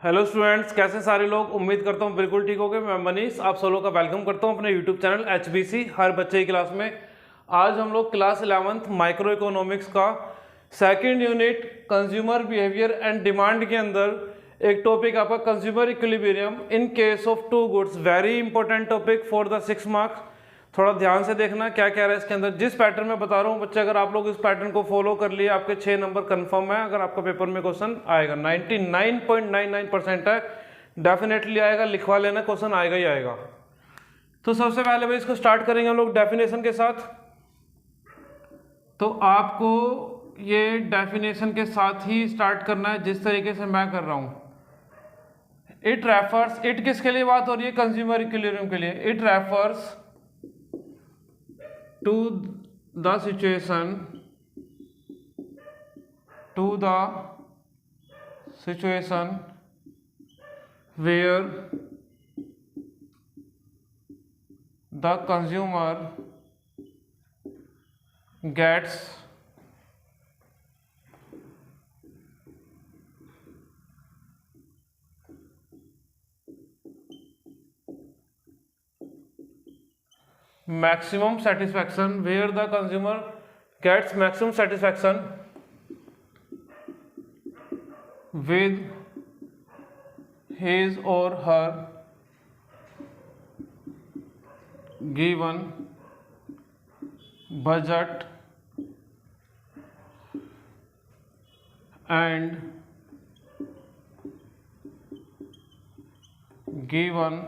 Hello students, कैसे सारे लोग। उम्मीद करता हूँ बिल्कुल ठीक होगे। मैं मनीष आप सब लोग का वेलकम करता हूँ अपने यूट्यूब चैनल HBC हर बच्चे की क्लास में। आज हम लोग क्लास 11th माइक्रो इकोनॉमिक्स का second unit consumer behaviour and demand के अंदर एक टॉपिक आपका consumer equilibrium in case of two goods, very important topic for the 6 marks. थोड़ा ध्यान से देखना क्या कह रहा है इसके अंदर। जिस पैटर्न में बता रहा हूँ बच्चे, अगर आप लोग इस पैटर्न को फॉलो कर लिए आपके 6 नंबर कंफर्म है। अगर आपका पेपर में क्वेश्चन आएगा 99.99% है, डेफिनेटली आएगा। लिखवा लेना, क्वेश्चन आएगा ही आएगा। तो सबसे पहले भाई इसको स्टार्ट करेंगे हम लोग डेफिनेशन के साथ। तो आपको ये डेफिनेशन के साथ ही स्टार्ट करना है जिस तरीके से मैं कर रहा हूँ। इट रेफर्स, इट किसके लिए बात हो रही है? कंज्यूमर इक्विलिब्रियम के लिए। It refers to the situation where the consumer gets maximum satisfaction, where the consumer gets maximum satisfaction with his or her given budget and given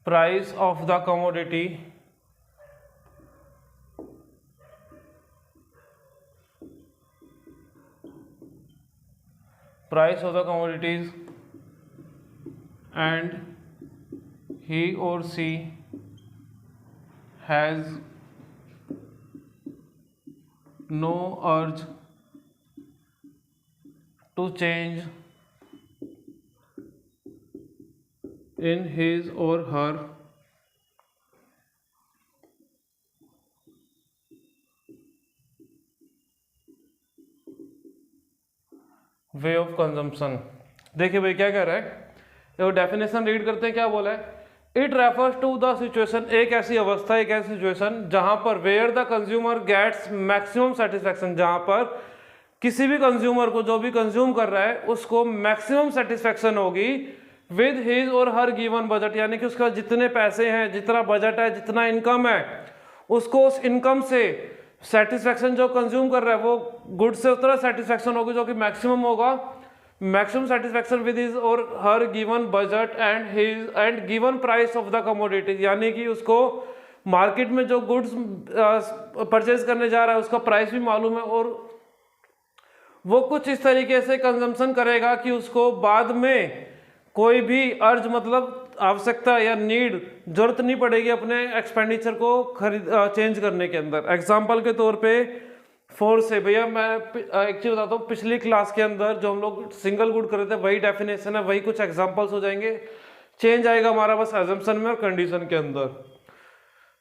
price of the commodity commodities, and he or she has no urge to change in his or her way of consumption. देखिए भाई क्या कह रहा है, देखो definition read करते हैं। क्या बोला है? It refers to the situation, एक ऐसी अवस्था, एक ऐसी सिचुएशन जहां पर where the consumer gets maximum satisfaction, जहां पर किसी भी कंज्यूमर को, जो भी कंज्यूम कर रहा है उसको मैक्सिमम सेटिस्फैक्शन होगी with his or her given budget, यानी कि उसका जितने पैसे हैं, जितना बजट है, जितना इनकम है, उसको उस इनकम से सेटिस्फैक्शन जो कंज्यूम कर रहा है वो गुड से उतना सेटिस्फैक्शन होगी जो कि मैक्सिमम होगा। Maximum satisfaction with his or her given budget and given price of the commodity, यानी कि उसको मार्केट में जो गुड्स परचेज करने जा रहा है उसका प्राइस भी मालूम है, और वो कुछ इस तरीके से कंजम्पशन करेगा कि उसको बाद में कोई भी अर्ज, मतलब आवश्यकता या नीड, जरूरत नहीं पड़ेगी अपने एक्सपेंडिचर को चेंज करने के अंदर। एग्जांपल के तौर पे फोर से, भैया मैं एक चीज बताता हूँ, पिछली क्लास के अंदर जो हम लोग सिंगल गुड कर रहे थे वही डेफिनेशन है, वही कुछ एग्जांपल्स हो जाएंगे, चेंज आएगा हमारा बस एजम्पशन में और कंडीशन के अंदर।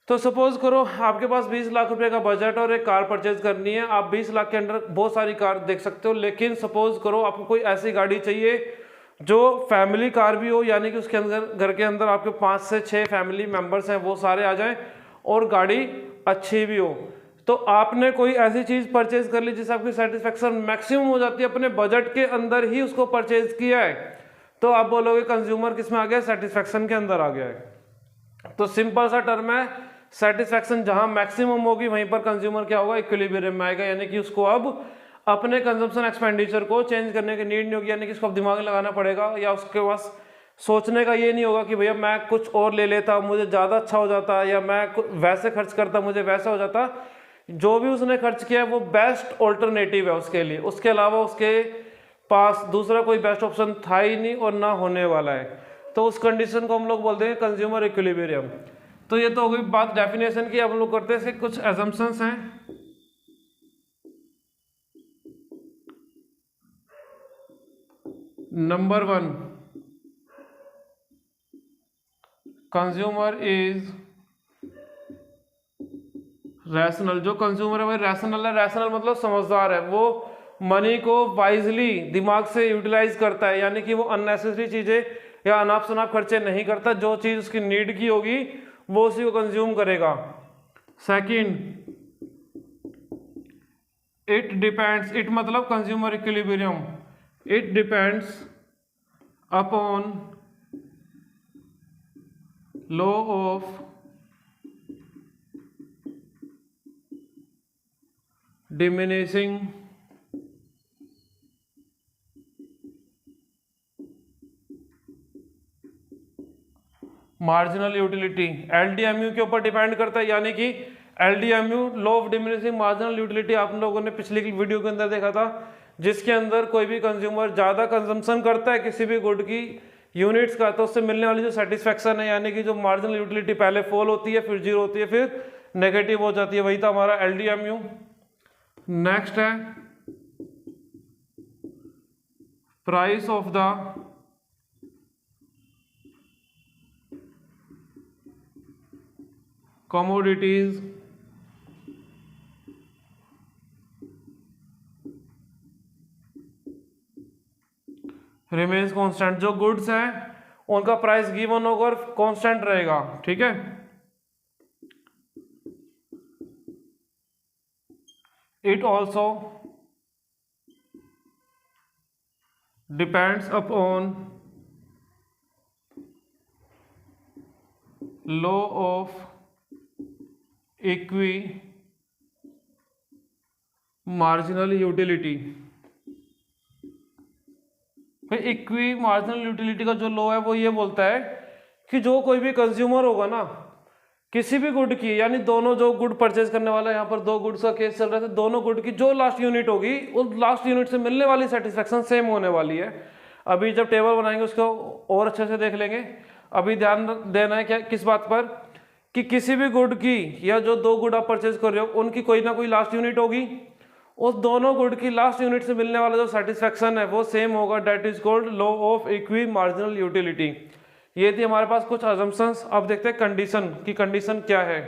तो सपोज करो आपके पास 20 लाख रुपए का बजट और एक कार परचेज करनी है। आप 20 लाख के अंदर बहुत सारी कार देख सकते हो, लेकिन सपोज करो आपको कोई ऐसी गाड़ी चाहिए जो फैमिली कार भी हो, यानी कि उसके अंदर घर के अंदर आपके 5 से 6 फैमिली मेंबर्स हैं वो सारे आ जाएं और गाड़ी अच्छी भी हो। तो आपने कोई ऐसी चीज़ परचेज कर ली जिससे आपकी सेटिस्फैक्शन मैक्सिमम हो जाती है, अपने बजट के अंदर ही उसको परचेज किया है, तो आप बोलोगे कंज्यूमर किस में आ गया? सेटिस्फैक्शन के अंदर आ गया है। तो सिंपल सा टर्म है, सेटिस्फैक्शन जहां मैक्सिमम होगी वहीं पर कंज्यूमर क्या होगा? इक्विलिब्रियम में आएगा, यानी कि उसको अब अपने कंजम्पशन एक्सपेंडिचर को चेंज करने की नीड नहीं होगी, यानी कि उसको अब दिमाग लगाना पड़ेगा, या उसके पास सोचने का ये नहीं होगा कि भैया मैं कुछ और ले लेता मुझे ज़्यादा अच्छा हो जाता, या मैं वैसे खर्च करता मुझे वैसा हो जाता। जो भी उसने खर्च किया है वो बेस्ट ऑल्टरनेटिव है उसके लिए, उसके अलावा उसके पास दूसरा कोई बेस्ट ऑप्शन था ही नहीं और ना होने वाला है। तो उस कंडीशन को हम लोग बोलते हैं कंज्यूमर इक्विलिब्रियम। तो ये तो हो गई बात डेफिनेशन की। अब हम लोग करते हैं इसके कुछ एजम्पशंस हैं। Number 1, consumer is rational. जो कंज्यूमर है भाई रैशनल है। रैशनल मतलब समझदार है, वो मनी को वाइजली दिमाग से यूटिलाइज करता है, यानी कि वो अननेसेसरी चीजें या अनाप शनाप खर्चे नहीं करता, जो चीज उसकी नीड की होगी वो उसी को कंज्यूम करेगा। सेकंड, इट डिपेंड्स, इट मतलब consumer equilibrium, it depends upon law of diminishing marginal utility, LDMU के ऊपर डिपेंड करता है, यानी कि LDMU law of diminishing marginal utility आप लोगों ने पिछली वीडियो के अंदर देखा था, जिसके अंदर कोई भी कंज्यूमर ज़्यादा कंजम्पशन करता है किसी भी गुड की यूनिट्स का, तो उससे मिलने वाली जो सेटिस्फेक्शन है, यानी कि जो मार्जिनल यूटिलिटी पहले फॉल होती है, फिर जीरो होती है, फिर नेगेटिव हो जाती है, वही था हमारा एलडीएमयू। नेक्स्ट है price of the commodities remains constant, जो गुड्स हैं उनका प्राइस गिवन होगा और कांस्टेंट रहेगा, ठीक है। It also depends upon law of equi marginal utility. भाई इक्वी मार्जिनल यूटिलिटी का जो लॉ है वो ये बोलता है कि जो कोई भी कंज्यूमर होगा ना किसी भी गुड की, यानी दोनों जो गुड परचेज करने वाला है, यहाँ पर दो गुड्स का केस चल रहा है, दोनों गुड की जो लास्ट यूनिट होगी उस लास्ट यूनिट से मिलने वाली सेटिस्फेक्शन सेम होने वाली है। अभी जब टेबल बनाएंगे उसको और अच्छे से देख लेंगे। अभी ध्यान देना है क्या किस बात पर, कि किसी भी गुड की या जो दो गुड आप परचेज कर रहे हो उनकी कोई ना कोई लास्ट यूनिट होगी, उस दोनों गुड की लास्ट यूनिट से मिलने वाला जो सेटिस्फेक्शन है वो सेम होगा, that is called law of equi marginal utility. ये थी हमारे पास कुछ अजम्पशंस। अब देखते हैं कंडीशन की, कंडीशन क्या है।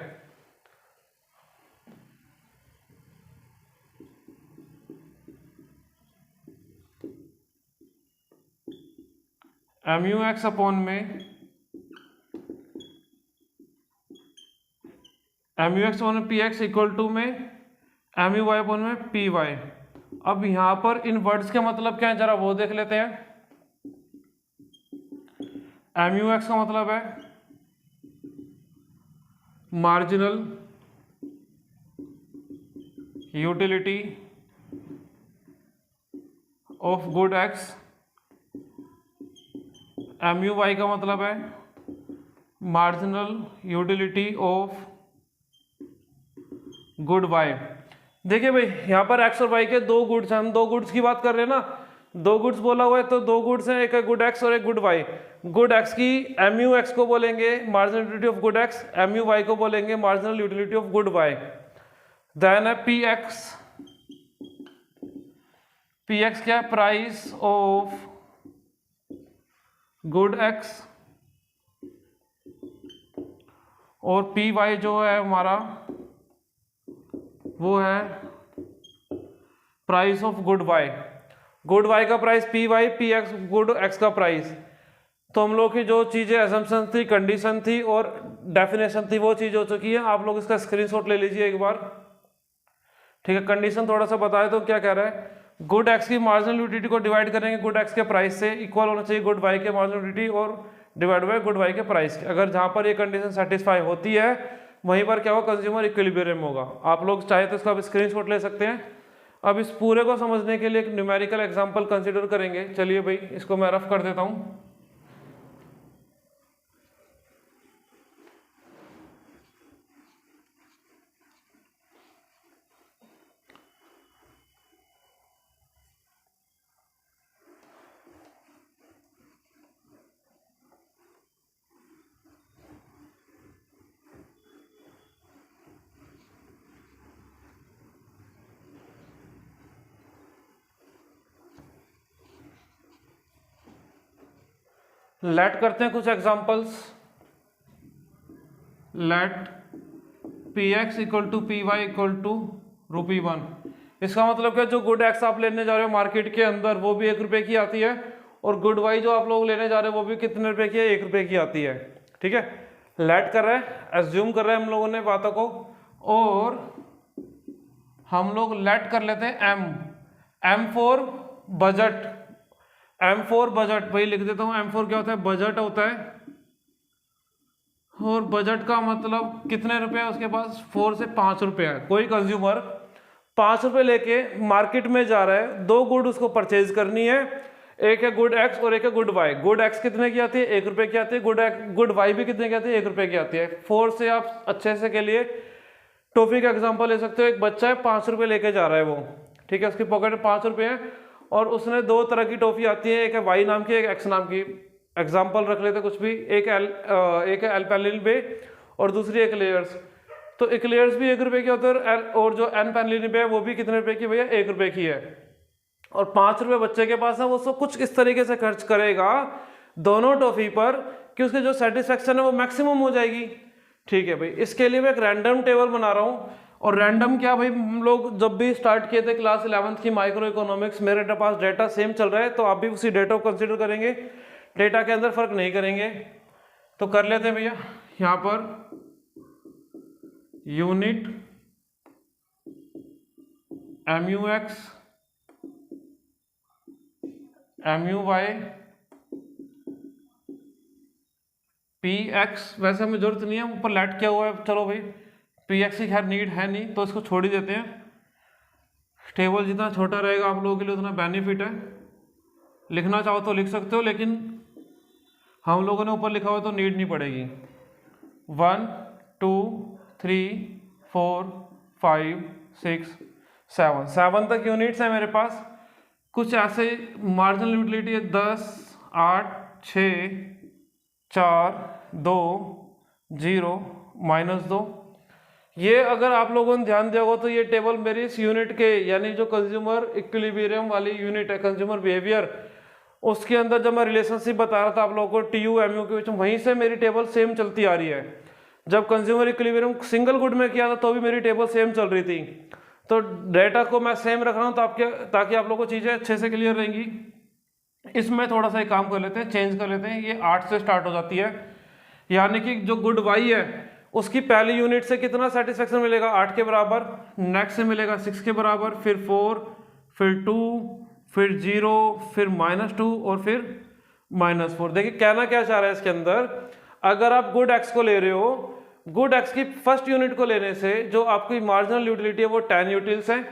एम यू एक्स अपॉन में M you X upon P X equal to में एम यू वाई अपॉन में पी वाई। अब यहां पर इन वर्ड्स के मतलब क्या है जरा वो देख लेते हैं। एम यू एक्स का मतलब है marginal utility of good x, M you Y का मतलब है marginal utility of good Y. देखिए भाई यहाँ पर एक्स और वाई के दो गुड्स हैं, हम दो गुड्स की बात कर रहे हैं ना, दो गुड्स बोला हुआ है तो दो गुड्स हैं, एक है गुड एक्स और एक गुड वाई। गुड एक्स की एम यू एक्स को बोलेंगे marginal utility of good x, M you y को बोलेंगे marginal utility of good y. Then है पी एक्स, पी एक्स क्या है, प्राइस ऑफ गुड एक्स, और पी वाई जो है हमारा वो है price of good y. Good y का price p y, p x good x का प्राइस। तो हम लोग की जो चीजें असम्पशन थी, कंडीशन थी और डेफिनेशन थी वो चीज हो चुकी है। आप लोग इसका स्क्रीनशॉट ले लीजिए एक बार, ठीक है। कंडीशन थोड़ा सा बताए तो क्या कह रहा है, गुड एक्स की मार्जिनल यूटिलिटी को डिवाइड करेंगे गुड एक्स के प्राइस से, इक्वल होना चाहिए गुड वाई के मार्जिनल यूटिलिटी और डिवाइड बाय गुड वाई के प्राइस के। अगर जहां पर ये कंडीशन सेटिस्फाई होती है वहीं पर क्या होगा, कंज्यूमर इक्विलिब्रियम होगा। आप लोग चाहे तो इसका स्क्रीनशॉट ले सकते हैं। अब इस पूरे को समझने के लिए एक न्यूमेरिकल एग्जांपल कंसीडर करेंगे। चलिए भाई इसको मैं रफ कर देता हूं। लेट करते हैं कुछ examples. Let P X equal to P Y equal to ₹1। इसका मतलब क्या, जो गुड एक्स आप लेने जा रहे हो मार्केट के अंदर वो भी 1 रुपए की आती है, और गुड वाई जो आप लोग लेने जा रहे हो वो भी कितने रुपए की है, 1 रुपए की आती है। ठीक है, लेट कर रहे हैं, एज्यूम कर रहे हैं हम लोगों ने बातों को, और हम लोग लेट कर लेते हैं M for budget. M for budget भाई लिख देता हूं, एम फॉर क्या होता है, बजट होता है, और बजट का मतलब कितने रुपए है उसके पास, 4 से 5 रुपए है। कोई कंज्यूमर 5 रुपए लेके मार्केट में जा रहा है, 2 गुड उसको परचेज करनी है, एक है गुड एक्स और एक है गुड वाई। गुड एक्स कितने की आती है, 1 रुपए की आती है, गुड वाई भी कितने की आती है, 1 रुपए की आती है। 4 से आप अच्छे से के लिए टॉफी का एग्जांपल ले सकते हो। एक बच्चा है 5 रुपए लेके जा रहा है वो, ठीक है, उसकी पॉकेट में 5 रुपए है, और उसने 2 तरह की टॉफी आती है, एक है वाई नाम की, एक एक्स नाम की। एग्जाम्पल रख लेते कुछ भी, एक है एल्पेनिलिबे और दूसरी एक्लेयर्स। तो एक्लेयर्स भी 1 रुपए की होती है, और जो एल्पेनिलिबे है वो भी कितने रुपए की भैया, 1 रुपए की है। और 5 रुपए बच्चे के पास है, वो सब कुछ इस तरीके से खर्च करेगा दोनों टॉफी पर कि उसकी जो सेटिस्फेक्शन है वो मैक्सिमम हो जाएगी। ठीक है भाई, इसके लिए मैं एक रैंडम टेबल बना रहा हूँ। और रैंडम क्या भाई, हम लोग जब भी स्टार्ट किए थे क्लास 11th की माइक्रो इकोनॉमिक्स, मेरे पास डेटा सेम चल रहा है, तो आप भी उसी डेटा को कंसिडर करेंगे, डेटा के अंदर फर्क नहीं करेंगे। तो कर लेते हैं भैया, यहाँ per unit MUX MUY PX, वैसे हमें जरूरत नहीं है, ऊपर लेट किया हुआ है, चलो भाई PX की खैर नीड है नहीं, तो इसको छोड़ ही देते हैं। टेबल जितना छोटा रहेगा आप लोगों के लिए उतना बेनिफिट है। लिखना चाहो तो लिख सकते हो, लेकिन हम लोगों ने ऊपर लिखा हुआ तो नीड नहीं पड़ेगी। 1 2 3 4 5 6 7 तक यूनिट्स है मेरे पास। कुछ ऐसे मार्जिनल यूटिलिटी है 10 8 6 4 2 0 -2। ये अगर आप लोगों ने ध्यान दिया होगा तो ये टेबल मेरी इस यूनिट के, यानी जो कंज्यूमर इक्विलिब्रियम वाली यूनिट है, कंज्यूमर बिहेवियर, उसके अंदर जब मैं रिलेशनशिप बता रहा था आप लोगों को TU MU के बीच में, वहीं से मेरी टेबल सेम चलती आ रही है। जब कंज्यूमर इक्विलिब्रियम सिंगल गुड में किया था तो भी मेरी टेबल सेम चल रही थी। तो डेटा को मैं सेम रख रहा हूँ ताकि आप लोगों को चीज़ें अच्छे से क्लियर रहेंगी। इसमें थोड़ा सा एक काम कर लेते हैं, चेंज कर लेते हैं। ये 8 से स्टार्ट हो जाती है, यानी कि जो गुड वाई है उसकी पहली यूनिट से कितना सेटिस्फेक्शन मिलेगा, 8 के बराबर। नेक्स्ट से मिलेगा 6 के बराबर, फिर 4, फिर 2, फिर 0, फिर -2 और फिर -4। देखिए कहना क्या चाह रहा है इसके अंदर, अगर आप गुड एक्स को ले रहे हो, गुड एक्स की फर्स्ट यूनिट को लेने से जो आपकी मार्जिनल यूटिलिटी है वो 10 यूटिल्स है,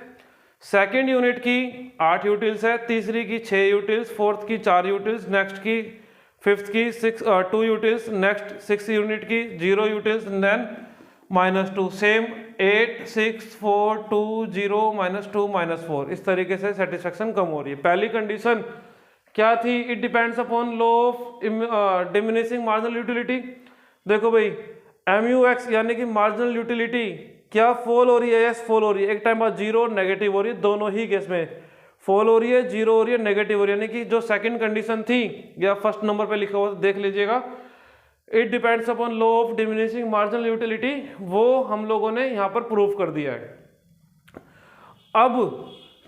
सेकेंड यूनिट की 8 यूटिल्स है, तीसरी की 6 यूटिल्स, फोर्थ की 4 यूटिल्स, नेक्स्ट की फिफ्थ की 2 यूटिल्स, नेक्स्ट 6 यूनिट की 0 यूटिल्स, देन -2। सेम 8 6 4 2 0 -2 -4। इस तरीके से सेटिस्फेक्शन कम हो रही है। पहली कंडीशन क्या थी, it depends upon law of diminishing marginal utility. देखो भाई MUX यानी कि मार्जिनल यूटिलिटी क्या फॉल हो रही है, यस फॉल हो रही है। एक टाइम बाद 0 नेगेटिव हो रही है, दोनों ही केस में फॉल हो रही है, 0 हो रही है, नेगेटिव हो रही है। यानी कि जो सेकंड कंडीशन थी या फर्स्ट नंबर पे लिखा हुआ देख लीजिएगा, it depends upon law of diminishing marginal utility, वो हम लोगों ने यहाँ पर प्रूव कर दिया है। अब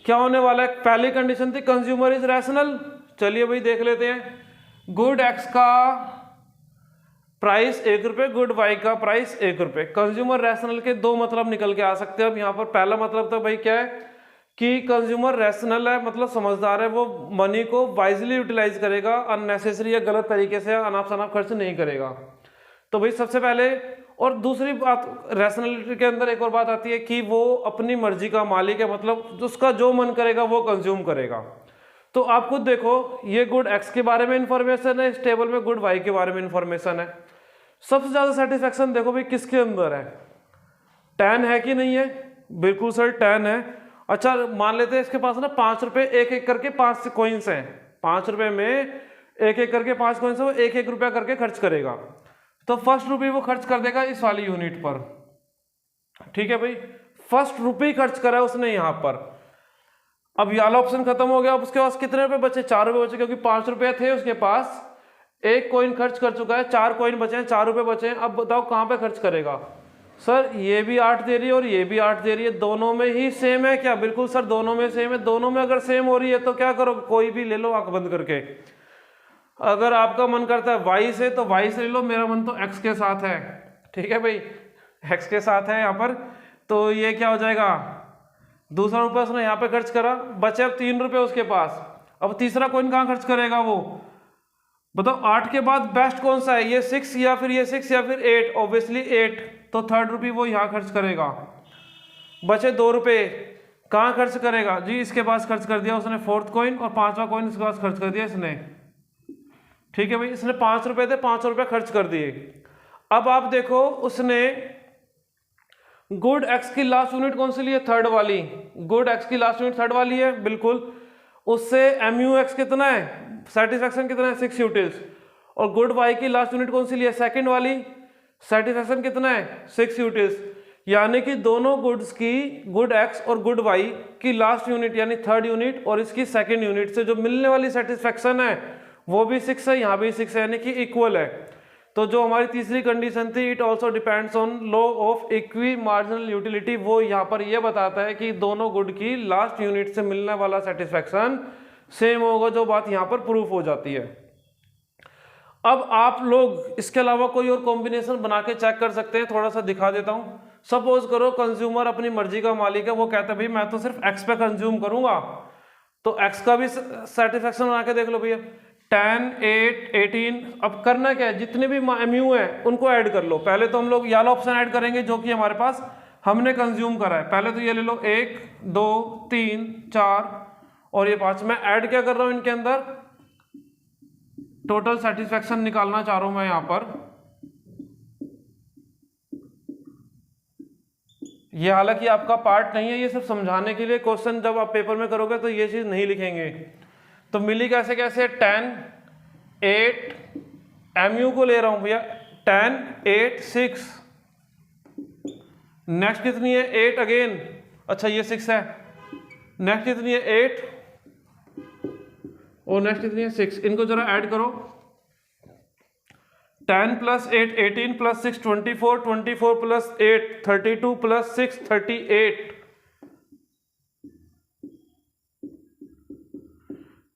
क्या होने वाला है, पहली कंडीशन थी कंज्यूमर इज रैशनल। चलिए भाई देख लेते हैं, गुड एक्स का प्राइस 1 रुपये, गुड वाई का प्राइस 1 रुपये। कंज्यूमर रैशनल के 2 मतलब निकल के आ सकते हैं। अब यहाँ पर पहला मतलब तो भाई क्या है कि कंज्यूमर रैशनल है, मतलब समझदार है, वो मनी को वाइजली यूटिलाइज करेगा, अननेसेसरी या गलत तरीके से अनाप शनाप खर्च नहीं करेगा। तो भाई सबसे पहले, और दूसरी बात रैशनलिटी के अंदर एक और बात आती है कि वो अपनी मर्जी का मालिक है, मतलब उसका जो मन करेगा वो कंज्यूम करेगा। तो आप खुद देखो, ये गुड एक्स के बारे में इंफॉर्मेशन है, इस टेबल में गुड वाई के बारे में इंफॉर्मेशन है। सबसे ज्यादा सेटिस्फेक्शन देखो भाई किसके अंदर है, 10 है कि नहीं है, बिल्कुल सर 10 है। अच्छा मान लेते हैं इसके पास ना 5 रुपए एक एक करके 5 कॉइन्स हैं, 5 रुपए में एक एक करके 5 कॉइन्स है, वो 1 रुपया करके खर्च करेगा। तो फर्स्ट रुपये वो खर्च कर देगा इस वाली यूनिट पर, ठीक है भाई, फर्स्ट रुपये खर्च करा है उसने यहाँ पर। अब ये वाला ऑप्शन खत्म हो गया, अब उसके पास कितने रुपए बचे, 4 रुपए बचे, क्योंकि 5 रुपए थे उसके पास, 1 कॉइन खर्च कर चुका है, 4 कॉइन बचे हैं, 4 रुपए बचे हैं। अब बताओ कहाँ पे खर्च करेगा, सर ये भी 8 दे रही है और ये भी 8 दे रही है, दोनों में ही सेम है क्या? बिल्कुल सर, दोनों में सेम है। दोनों में अगर सेम हो रही है तो क्या करो, कोई भी ले लो आंख बंद करके। अगर आपका मन करता है वाई से तो वाई से ले लो, मेरा मन तो एक्स के साथ है, ठीक है भाई, एक्स के साथ है यहाँ पर। तो ये क्या हो जाएगा, दूसरा रुपया उसने यहाँ पे खर्च करा, बचे अब 3 रुपये उसके पास। अब तीसरा कॉइन कहाँ खर्च करेगा वो, बताओ। 8 के बाद बेस्ट कौन सा है, ये 6 या फिर ये 6 या फिर 8? ऑब्वियसली 8, तो थर्ड रुपये वो यहाँ खर्च करेगा। बचे 2 रुपये, कहाँ खर्च करेगा जी, इसके पास खर्च कर दिया उसने फोर्थ कॉइन, और 5वां कॉइन इसके पास खर्च कर दिया इसने, ठीक है भाई। इसने 5 रुपये थे, 5 रुपये खर्च कर दिए। अब आप देखो उसने गुड एक्स की लास्ट यूनिट कौन सी ली है, थर्ड वाली। गुड एक्स की लास्ट यूनिट थर्ड वाली है, बिल्कुल। उससे एम यू एक्स कितना है, सेटिस्फैक्शन कितना है, 6 यूटिल्स। और गुड वाई की लास्ट यूनिट कौन सी ली है, सेकंड वाली, सेटिस्फैक्शन कितना है, 6 यूटिल्स। यानी कि दोनों गुड्स की, गुड एक्स और गुड वाई की लास्ट यूनिट यानी थर्ड यूनिट और इसकी सेकंड यूनिट से जो मिलने वाली सेटिस्फैक्शन है वो भी 6 है, यहाँ भी 6 है, यानी कि इक्वल है। तो जो हमारी तीसरी कंडीशन थी, it also depends on law of equi marginal utility, वो यहाँ पर ये बताता है कि दोनों गुड की लास्ट यूनिट से मिलने वाला सेटिस्फैक्शन सेम होगा, जो बात यहाँ पर प्रूफ हो जाती है। अब आप लोग इसके अलावा कोई और कॉम्बिनेशन बना के चेक कर सकते हैं, थोड़ा सा दिखा देता हूँ। सपोज करो कंज्यूमर अपनी मर्जी का मालिक है, वो कहता है भाई मैं तो सिर्फ एक्स पे कंज्यूम करूंगा, तो एक्स का भी सेटिस्फैक्शन बना के देख लो भैया। 10, 8, 18, अब करना क्या है, जितने भी एमयू है उनको ऐड कर लो। पहले तो हम लोग ये वाला ऑप्शन ऐड करेंगे जो कि हमारे पास हमने कंज्यूम करा है। पहले तो ये ले लो 1, 2, 3, 4 और ये 5। मैं ऐड क्या कर रहा हूं इनके अंदर, टोटल सेटिस्फैक्शन निकालना चाह रहा हूं मैं यहां पर। ये हालांकि आपका पार्ट नहीं है, ये सिर्फ समझाने के लिए, क्वेश्चन जब आप पेपर में करोगे तो ये चीज नहीं लिखेंगे। तो मिली कैसे कैसे, 10, 8, एमयू को ले रहा हूं भैया, 10, 8, 6। नेक्स्ट कितनी है, 8 अगेन, अच्छा ये 6 है। नेक्स्ट कितनी है, 8 और नेक्स्ट कितनी है, 6। इनको जरा ऐड करो, 10 + 8 18 + 6 24, 24 + 8 32 + 6 38।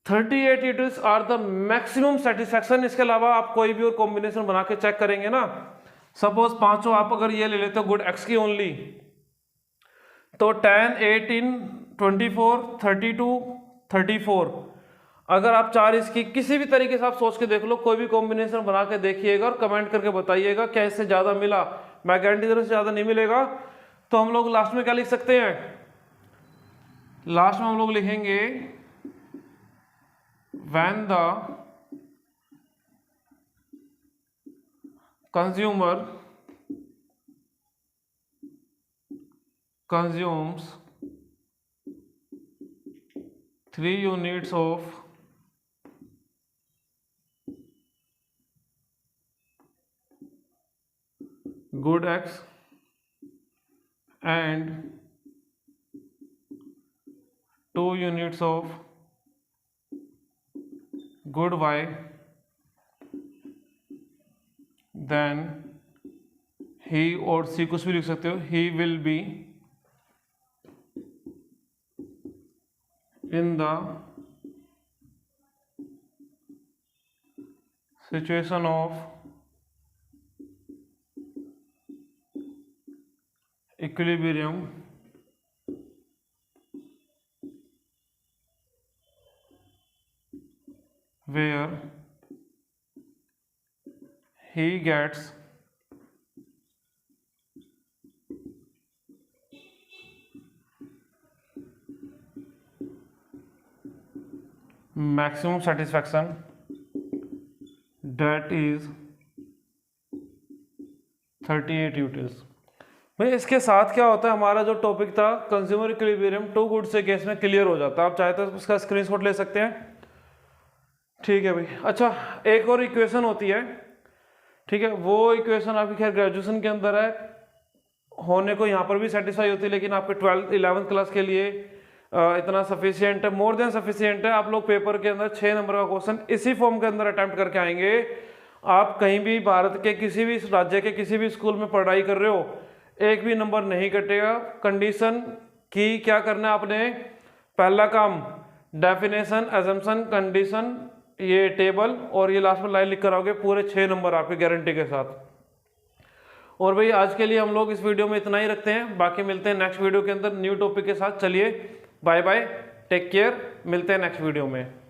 38 utils are the maximum satisfaction. इसके अलावा आप कोई भी और कॉम्बिनेशन बना के चेक करेंगे ना। सपोज पांचों आप अगर ये ले लेते हो गुड एक्स की ओनली, तो 10, 18, 24, 32, 34। अगर आप 4 इसकी किसी भी तरीके से आप सोच के देख लो, कोई भी कॉम्बिनेशन बना के देखिएगा और कमेंट करके बताइएगा क्या इससे ज्यादा मिला। मैं गारंटी दे रहा हूं ज्यादा नहीं मिलेगा। तो हम लोग लास्ट में क्या लिख सकते हैं, लास्ट में हम लोग लिखेंगे when the consumer consumes 3 units of good X and 2 units of good Y, then he और C कुछ भी लिख सकते हो, he will be in the situation of equilibrium where he gets maximum satisfaction, that is 38 utils. भाई इसके साथ क्या होता है, हमारा जो टॉपिक था कंज्यूमर इक्विलिब्रियम टू गुड से केस में क्लियर हो जाता है। आप चाहे तो उसका स्क्रीनशॉट ले सकते हैं, ठीक है भाई। अच्छा एक और इक्वेशन होती है, ठीक है, वो इक्वेशन आपकी खैर ग्रेजुएशन के अंदर है, होने को यहाँ पर भी सेटिस्फाई होती है, लेकिन आपके 12th 11th क्लास के लिए इतना सफिशियंट है, मोर देन सफिशियंट है। आप लोग पेपर के अंदर 6 नंबर का क्वेश्चन इसी फॉर्म के अंदर अटेम्प्ट करके आएंगे। आप कहीं भी भारत के किसी भी राज्य के किसी भी स्कूल में पढ़ाई कर रहे हो, एक भी नंबर नहीं कटेगा। कंडीशन की क्या करना है आपने, पहला काम डेफिनेशन, अजम्पशन, कंडीशन, ये टेबल और ये लास्ट में लाइन लिख कर आओगे, पूरे 6 नंबर आपके गारंटी के साथ। और भाई आज के लिए हम लोग इस वीडियो में इतना ही रखते हैं, बाकी मिलते हैं नेक्स्ट वीडियो के अंदर न्यू टॉपिक के साथ। चलिए बाय बाय, टेक केयर, मिलते हैं नेक्स्ट वीडियो में।